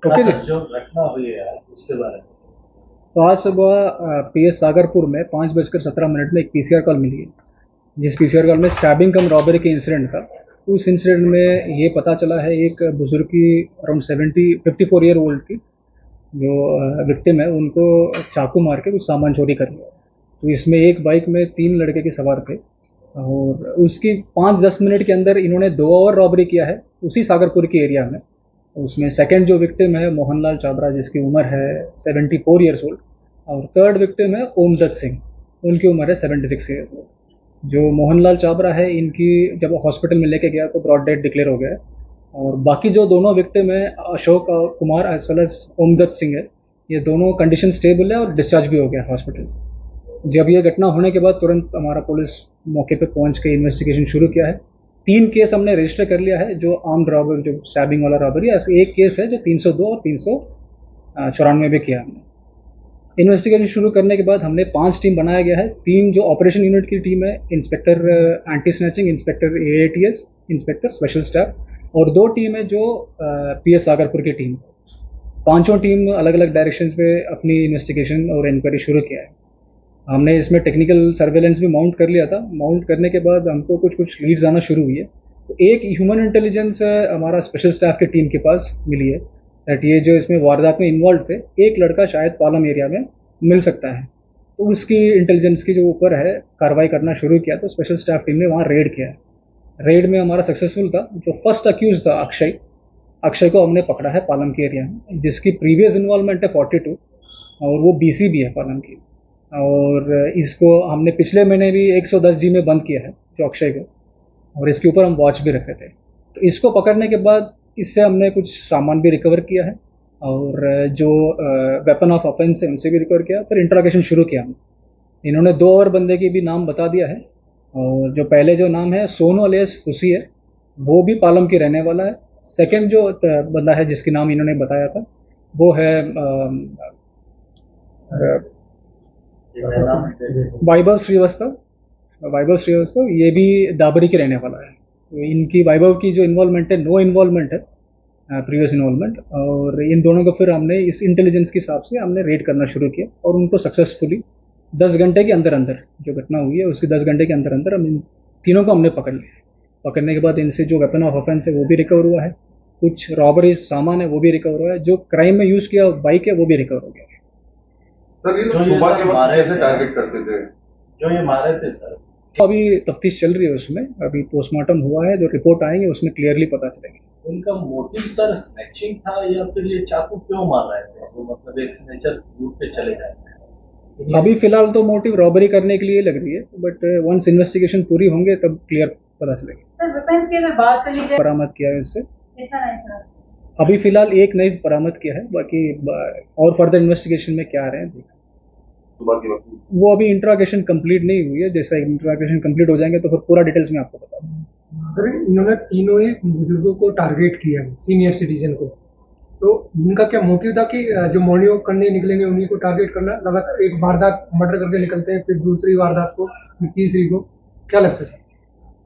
Okay जी। जो घटना हुई है यार उसके बारे में। तो आज सुबह पीएस सागरपुर में 5:17 में एक पीसीआर कॉल मिली है, जिस पीसीआर कॉल में स्टैबिंग कम रॉबरी के इंसिडेंट था। उस इंसिडेंट में ये पता चला है एक बुजुर्ग की अराउंड 54 ईयर ओल्ड की जो विक्टिम है उनको चाकू मार के कुछ सामान चोरी कर लिया। तो इसमें एक बाइक में 3 लड़के के सवार थे और उसकी 5-10 मिनट के अंदर इन्होंने 2 और रॉबरी किया है उसी सागरपुर के एरिया में। उसमें सेकंड जो विक्टिम है मोहनलाल चाबरा, जिसकी उम्र है 74 ईयर्स ओल्ड, और थर्ड विक्टिम है ओमदत्त सिंह, उनकी उम्र है 76 ईयर्स ओल्ड। जो मोहनलाल चाबरा है, इनकी जब हॉस्पिटल में लेके गया तो ब्रॉड डेथ डिक्लेयर हो गया है। और बाकी जो दोनों विक्टिम है Ashok Kumar as well as Omdutt Singh है, ये दोनों कंडीशन स्टेबल है और डिस्चार्ज भी हो गया हॉस्पिटल से। जब ये घटना होने के बाद तुरंत हमारा पुलिस मौके पे पहुंच के इन्वेस्टिगेशन शुरू किया है। 3 केस हमने रजिस्टर कर लिया है, जो आर्म्ड रॉबरी, जो स्टैबिंग वाला रॉबरी है। एक केस है जो 302 और 394 में किया हमने। इन्वेस्टिगेशन शुरू करने के बाद हमने 5 टीम बनाया गया है। 3 जो ऑपरेशन यूनिट की टीम है, inspector anti snatching, inspector AATS, inspector special staff, और 2 टीम है जो पीएस सागरपुर की टीम। पांचों टीम अलग अलग डायरेक्शन पे अपनी इन्वेस्टिगेशन और इंक्वायरी शुरू किया है। हमने इसमें टेक्निकल सर्वेलेंस भी माउंट कर लिया था। माउंट करने के बाद हमको कुछ कुछ लीड्स आना शुरू हुई है। तो एक ह्यूमन इंटेलिजेंस हमारा स्पेशल स्टाफ की टीम के पास मिली है दैट ये जो इसमें वारदात में इन्वॉल्व थे, एक लड़का शायद पालम एरिया में मिल सकता है। तो उसकी इंटेलिजेंस की जो ऊपर है कार्रवाई करना शुरू किया, तो स्पेशल स्टाफ टीम ने वहाँ रेड किया है। रेड में हमारा सक्सेसफुल था। जो फर्स्ट अक्यूज था अक्षय, अक्षय को हमने पकड़ा है पालम के एरिया में, जिसकी प्रीवियस इन्वॉल्वमेंट है 42, और वो बीसी भी है पालम की। और इसको हमने पिछले महीने भी 110 जी में बंद किया है जो अक्षय को, और इसके ऊपर हम वॉच भी रखे थे। तो इसको पकड़ने के बाद इससे हमने कुछ सामान भी रिकवर किया है, और जो वेपन ऑफ ऑफेंस है उनसे भी रिकवर किया। फिर इंट्रोगेशन शुरू किया हमने। इन्होंने 2 और बंदे की भी नाम बता दिया है। और जो पहले जो नाम है सोनू अलियास फुसी है, वो भी पालम की रहने वाला है। सेकंड जो बंदा है जिसकी नाम इन्होंने बताया था, वो है वैभव श्रीवास्तव। वैभव श्रीवास्तव ये भी दाबरी के रहने वाला है। तो इनकी वैभव की जो इन्वॉल्वमेंट है, नो इन्वॉल्वमेंट है प्रीवियस इन्वॉल्वमेंट। और इन दोनों को फिर हमने इस इंटेलिजेंस के हिसाब से हमने रेड करना शुरू किया, और उनको सक्सेसफुली 10 घंटे के अंदर अंदर, जो घटना हुई है उसके 10 घंटे के अंदर अंदर हम इन तीनों को हमने पकड़ लिया। पकड़ने के बाद इनसे जो वेपन ऑफ ऑफेंस है वो भी रिकवर हुआ है, कुछ रॉबरी सामान है वो भी रिकवर हुआ है, जो क्राइम में यूज किया बाइक है वो भी रिकवर हो गया। सर ये लोग सुबह के वक्त कैसे टारगेट करते थे? जो ये मारे थे सर, तो अभी तफ्तीश चल रही है उसमें, अभी पोस्टमार्टम हुआ है, जो रिपोर्ट आएंगे उसमें क्लियरली पता चलेगी। उनका मोटिव सर स्नैचिंग था या फिर ये चाकू क्यों मार रहे थे? वो मतलब एक सिग्नेचर रूट पे चले जाते हैं। अभी फिलहाल तो मोटिव रॉबरी करने के लिए लग रही है, बट वंस इन्वेस्टिगेशन पूरी होंगे तब क्लियर पता चलेगी। सर वेपन्स की अगर बात कर लीजिए, बरामद किया है इससे। कितना नहीं सर? अभी फिलहाल एक नई बरामद किया है, बाकी और फर्दर इन्वेस्टिगेशन में क्या आ रहे हैं सुबह के वक्त वो अभी इंट्रोगेशन कंप्लीट नहीं हुई है। जैसा इंट्रोगेशन कंप्लीट हो जाएंगे तो फिर पूरा डिटेल्स में आपको बता दूंगा। सर इन्होंने तीनों ही बुजुर्गों को टारगेट किया है, सीनियर सिटीजन को। तो इनका क्या मोटिव था कि जो मॉर्निंग वॉक करने निकलेंगे उन्हीं को टारगेट करना? लगातार एक वारदात मर्डर करके निकलते हैं, फिर दूसरी वारदात को, फिर तीसरी को, क्या लगता है सर?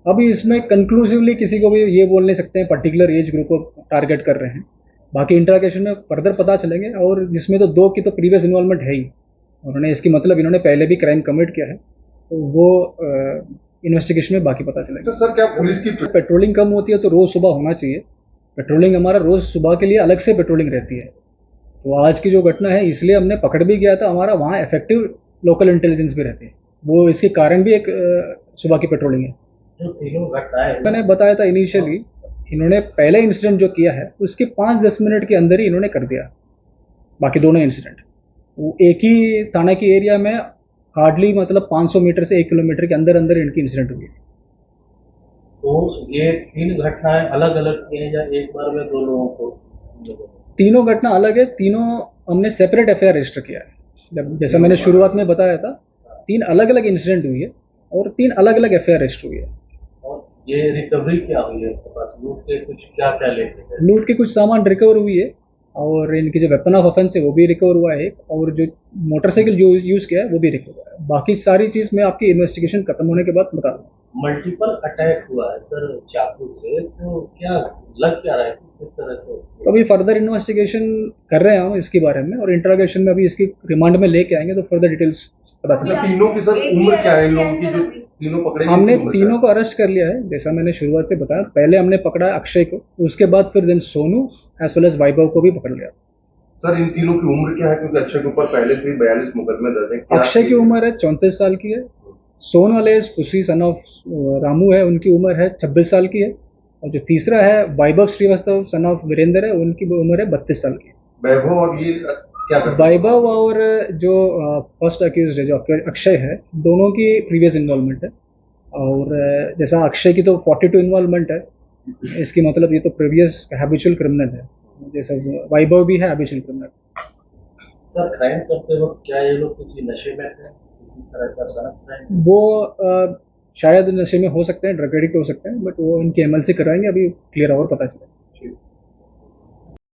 अभी इसमें कंक्लूसिवली किसी को भी ये बोल नहीं सकते हैं पर्टिकुलर एज ग्रुप को टारगेट कर रहे हैं। बाकी इंट्रोगेशन में फर्दर पता चलेंगे। और जिसमें तो 2 की तो प्रीवियस इन्वॉल्वमेंट है ही, उन्होंने इसकी मतलब इन्होंने पहले भी क्राइम कमिट किया है, तो वो इन्वेस्टिगेशन में बाकी पता चलेगा। तो सर क्या पुलिस की पेट्रोलिंग कम होती है तो रोज सुबह होना चाहिए। पेट्रोलिंग हमारा रोज सुबह के लिए अलग से पेट्रोलिंग रहती है। तो आज की जो घटना है इसलिए हमने पकड़ भी गया था, हमारा वहाँ इफेक्टिव लोकल इंटेलिजेंस भी रहती है, वो इसके कारण भी एक सुबह की पेट्रोलिंग है। जो तीनों घटनाएं मैंने बताया था इनिशियली, इन्होंने पहले इंसिडेंट जो किया है उसके 5-10 मिनट के अंदर ही इन्होंने कर दिया। बाकी दोनों इंसिडेंट वो एक ही थाना की एरिया में हार्डली मतलब 500 मीटर से 1 किलोमीटर के अंदर अंदर इनकी इंसिडेंट हुई। तो ये 3 घटनाएं अलग अलग की हैं या एक बार में 2 लोगों को? तीनों घटना अलग है, तीनों हमने सेपरेट एफआईआर रजिस्टर किया है। जब जैसा मैंने शुरुआत में बताया था, 3 अलग अलग इंसिडेंट हुई है और 3 अलग अलग एफआईआर रजिस्टर हुई है। और ये रिकवरी क्या हुई है? बस लूट के कुछ क्या क्या लेते थे? लूट के कुछ सामान रिकवर हुई है, और इनकी जो वेपन ऑफ ऑफेंस है वो भी रिकवर हुआ है, और जो मोटरसाइकिल जो यूज किया है वो भी रिकवर हुआ है। बाकी सारी चीज मैं आपकी इन्वेस्टिगेशन खत्म होने के बाद बता दूंगा। मल्टीपल अटैक हुआ है सर चाकू से, तो क्या लग क्या रहा है कि किस तरह से? तो अभी फर्दर इन्वेस्टिगेशन कर रहे हैं हम इसके बारे में, और इंटरोगेशन में अभी इसकी रिमांड में लेके आएंगे तो फर्दर डिटेल्स पता चलेगा। अच्छा, तीनों की सर उम्र क्या है इन लोगों की, जो तीनों पकड़े गए, हमने इनकी उम्र क्या तीनों को अरेस्ट कर लिया है, जैसा मैंने शुरुआत से बताया। पहले हमने पकड़ा अक्षय को, उसके बाद फिर then Sonu as well as Vaibhav को भी पकड़ लिया। है? सर इन तीनों की उम्र क्या है, क्योंकि अक्षय के ऊपर पहले से ही 42 मुकदमे दर्ज है। क्या अक्षय की उम्र है 34 साल की है, सोनू अलेस फुसी सन ऑफ रामू है, उनकी उम्र है 26 साल की है, और जो तीसरा है वैभव श्रीवास्तव सन ऑफ वीरेंद्र है, उनकी उम्र है 32 साल की है। वैभव और ये क्या करते हैं? वैभव और जो फर्स्ट अक्यूज है जो अक्षय है, दोनों की प्रीवियस इन्वॉल्वमेंट है, और जैसा अक्षय की तो 42 इन्वॉल्वमेंट है, इसकी मतलब ये तो प्रीवियस हैबिचुअल क्रिमिनल है, जैसा वैभव भी है हैबिचुअल क्रिमिनल। सर क्राइम करते वक्त क्या ये लोग किसी नशे में थे, किसी तरह का सनक क्राइम? वो शायद नशे में हो सकते हैं, ड्रग एडिक्ट हो सकते हैं, बट वो इनकी एमएलसी कराएंगे, अभी क्लियर और पता चलेगा।